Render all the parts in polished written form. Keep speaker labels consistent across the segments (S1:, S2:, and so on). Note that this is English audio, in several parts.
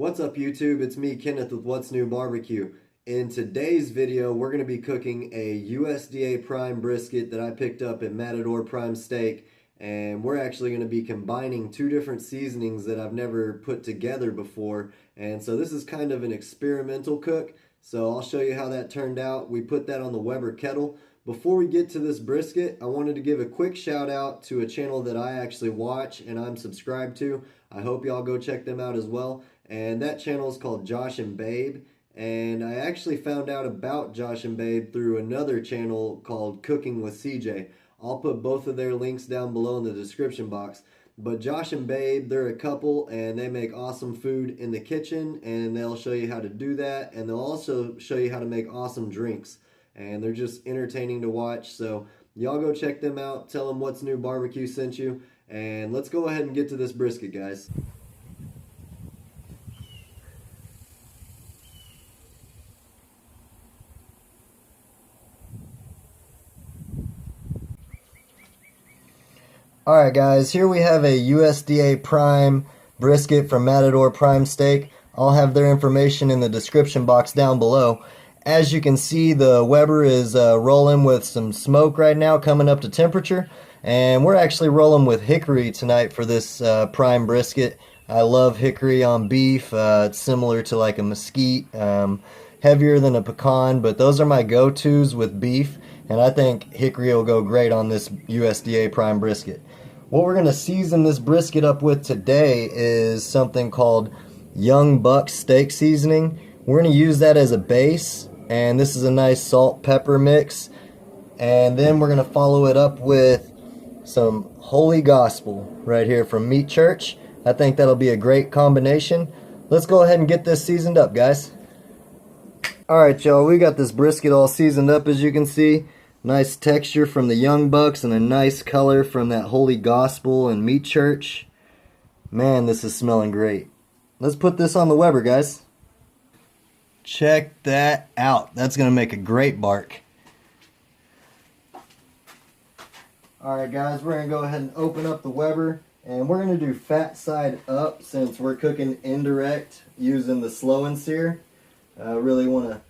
S1: What's up YouTube? It's me, Kenneth with What's New Barbecue. In today's video, we're going to be cooking a USDA Prime brisket that I picked up at Matador Prime Steak. And we're actually going to be combining two different seasonings that I've never put together before. And so this is kind of an experimental cook. So I'll show you how that turned out. We put that on the Weber Kettle. Before we get to this brisket, I wanted to give a quick shout out to a channel that I actually watch and I'm subscribed to. I hope y'all go check them out as well. And that channel is called Josh and Babe. And I actually found out about Josh and Babe through another channel called Cooking with CJ. I'll put both of their links down below in the description box. But Josh and Babe, they're a couple and they make awesome food in the kitchen, and they'll show you how to do that, and they'll also show you how to make awesome drinks. And they're just entertaining to watch, so y'all go check them out. Tell them What's New Barbecue sent you, and let's go ahead and get to this brisket, guys. Alright guys, here we have a USDA Prime brisket from Matador Prime Steak. I'll have their information in the description box down below. As you can see, the Weber is rolling with some smoke right now, coming up to temperature. And we're actually rolling with hickory tonight for this prime brisket. I love hickory on beef. It's similar to like a mesquite, heavier than a pecan, but those are my go-tos with beef. And I think hickory will go great on this USDA Prime brisket. What we're going to season this brisket up with today is something called YoungBucksBBQ Steak Seasoning. We're going to use that as a base, and this is a nice salt pepper mix. And then we're going to follow it up with some Holy Gospel right here from Meat Church. I think that'll be a great combination. Let's go ahead and get this seasoned up, guys. Alright y'all, we got this brisket all seasoned up, as you can see. Nice texture from the Young Bucks and a nice color from that Holy Gospel and Meat Church. Man, this is smelling great. Let's put this on the Weber, guys. Check that out. That's going to make a great bark. Alright guys, we're going to go ahead and open up the Weber. And we're going to do fat side up since we're cooking indirect using the slow and sear. I really want to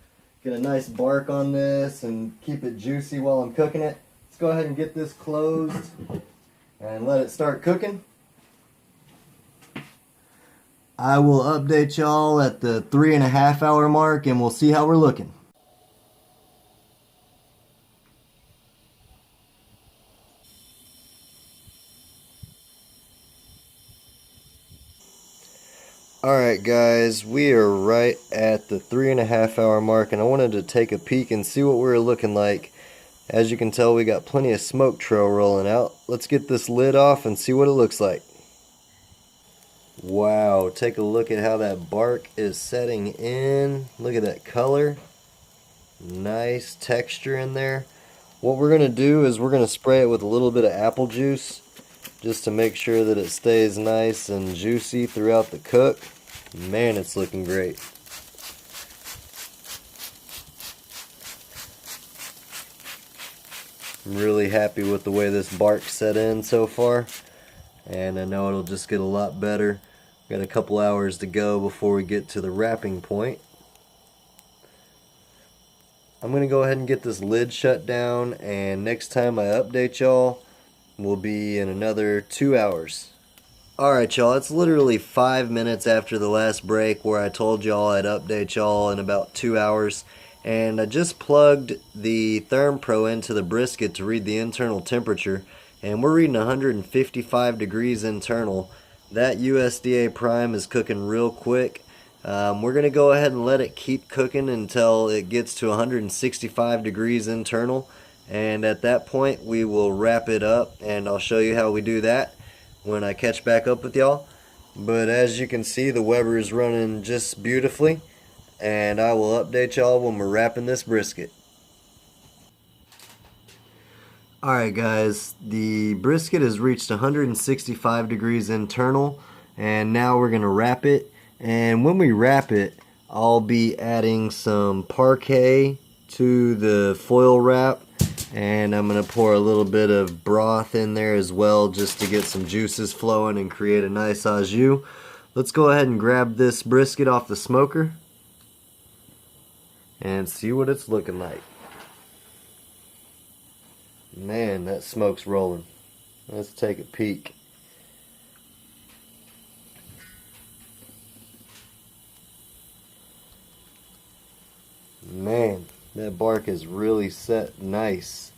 S1: get a nice bark on this and keep it juicy while I'm cooking it. Let's go ahead and get this closed and let it start cooking. I will update y'all at the 3.5 hour mark and we'll see how we're looking. Alright guys, we are right at the 3.5 hour mark, and I wanted to take a peek and see what we were looking like. As you can tell, we got plenty of smoke trail rolling out. Let's get this lid off and see what it looks like. Wow, take a look at how that bark is setting in. Look at that color. Nice texture in there. What we're going to do is we're going to spray it with a little bit of apple juice, just to make sure that it stays nice and juicy throughout the cook. Man, it's looking great. I'm really happy with the way this bark set in so far, and I know it'll just get a lot better. Got a couple hours to go before we get to the wrapping point. I'm going to go ahead and get this lid shut down, and next time I update y'all, will be in another 2 hours. Alright y'all, it's literally 5 minutes after the last break where I told y'all I'd update y'all in about 2 hours. And I just plugged the Therm Pro into the brisket to read the internal temperature. And we're reading 155 degrees internal. That USDA Prime is cooking real quick. We're going to go ahead and let it keep cooking until it gets to 165 degrees internal. And at that point we will wrap it up, and I'll show you how we do that when I catch back up with y'all. But as you can see, the Weber is running just beautifully, and I will update y'all when we're wrapping this brisket. Alright guys, the brisket has reached 165 degrees internal, and now we're going to wrap it. And when we wrap it, I'll be adding some parquet to the foil wrap. And I'm going to pour a little bit of broth in there as well, just to get some juices flowing and create a nice au jus. Let's go ahead and grab this brisket off the smoker and see what it's looking like. Man, that smoke's rolling. Let's take a peek. Man, that bark is really set nice.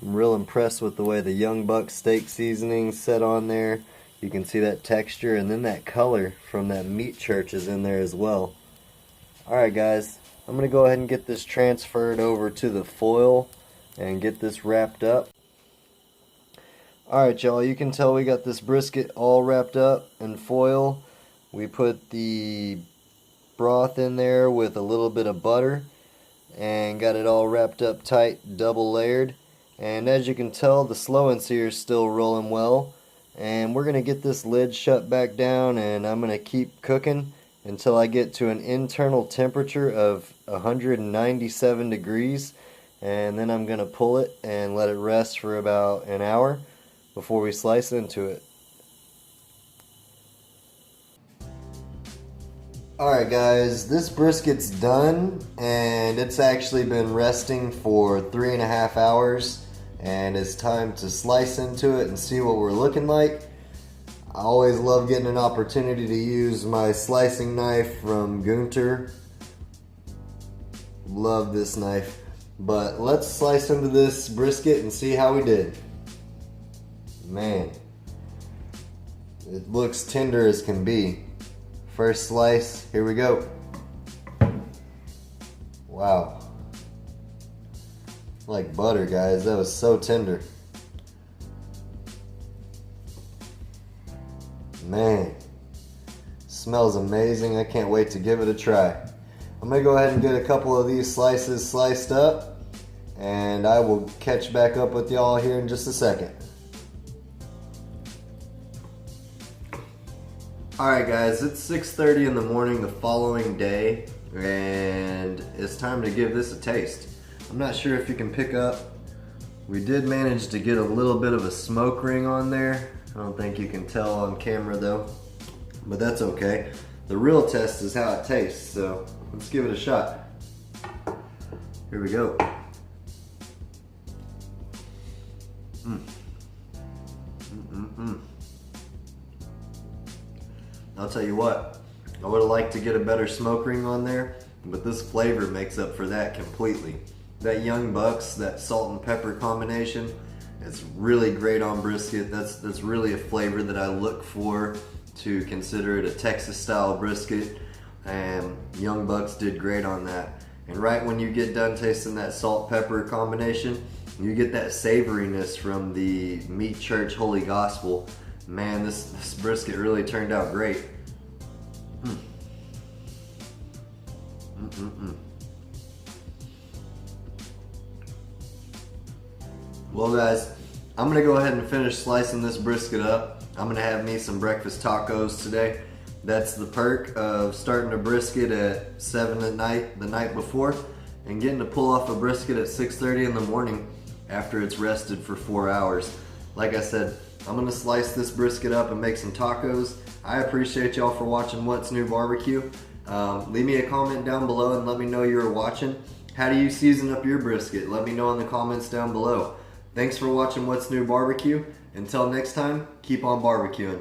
S1: I'm real impressed with the way the Young Buck Steak Seasoning set on there. You can see that texture, and then that color from that Meat Church is in there as well. Alright guys, I'm going to go ahead and get this transferred over to the foil and get this wrapped up. Alright y'all, you can tell we got this brisket all wrapped up in foil. We put the broth in there with a little bit of butter and got it all wrapped up tight, double layered. And as you can tell, the slow and sear is still rolling well. And we're going to get this lid shut back down, and I'm going to keep cooking until I get to an internal temperature of 197 degrees. And then I'm going to pull it and let it rest for about an hour before we slice into it. Alright guys, this brisket's done, and it's actually been resting for 3.5 hours. And it's time to slice into it and see what we're looking like. I always love getting an opportunity to use my slicing knife from Gunter. Love this knife. But let's slice into this brisket and see how we did. Man, it looks tender as can be. First slice, here we go. Wow. Like butter, guys. That was so tender. Man, smells amazing. I can't wait to give it a try. I'm gonna go ahead and get a couple of these slices sliced up, and I will catch back up with y'all here in just a second. Alright guys, it's 6:30 in the morning the following day, and it's time to give this a taste. I'm not sure if you can pick up, we did manage to get a little bit of a smoke ring on there. I don't think you can tell on camera though, but that's okay. The real test is how it tastes, so let's give it a shot. Here we go. I'll tell you what, I would have liked to get a better smoke ring on there, but this flavor makes up for that completely. That Young Bucks, that salt and pepper combination, it's really great on brisket. That's really a flavor that I look for to consider it a Texas style brisket, and Young Bucks did great on that. And right when you get done tasting that salt pepper combination, you get that savoriness from the Meat Church Holy Gospel. Man, this brisket really turned out great. Well guys, I'm gonna go ahead and finish slicing this brisket up. I'm gonna have me some breakfast tacos today. That's the perk of starting a brisket at 7 at night the night before and getting to pull off a brisket at 6:30 in the morning after it's rested for 4 hours. Like I said, I'm gonna slice this brisket up and make some tacos. I appreciate y'all for watching What's New Barbecue. Leave me a comment down below and let me know you're watching. How do you season up your brisket? Let me know in the comments down below. Thanks for watching What's New Barbecue. Until next time, keep on barbecuing.